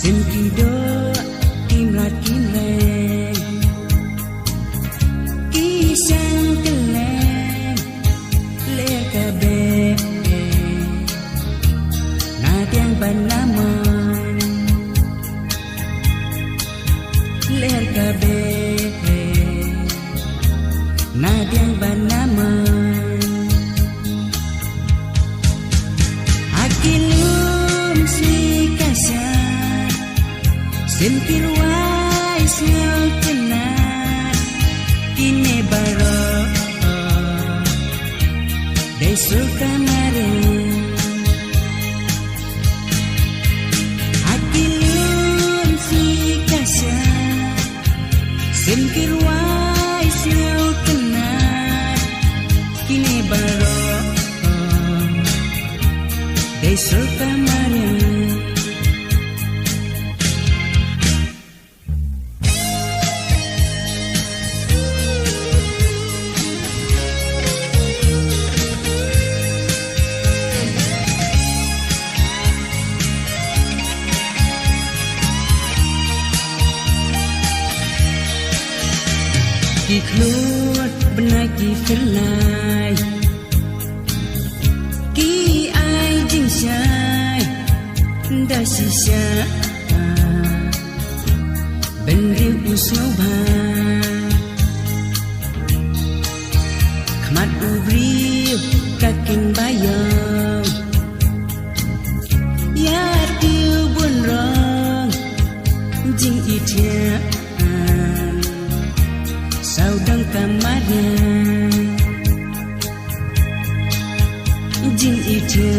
kido kimrat kimreng kisang keleng ler kabe nadiang banaman ler kabe nadiang banaman akilum si kasar sempir wais ngau kenal kini baro besok kemarin akilum si kasar sempir wais ngau kenal kini baro besok kemarin Kiklut benai ki felai ki ai jing sai da sisa ben riu usno ba khamat ubri kaking bayang ya tiu bun rong jing itia saudang kamaran jin ija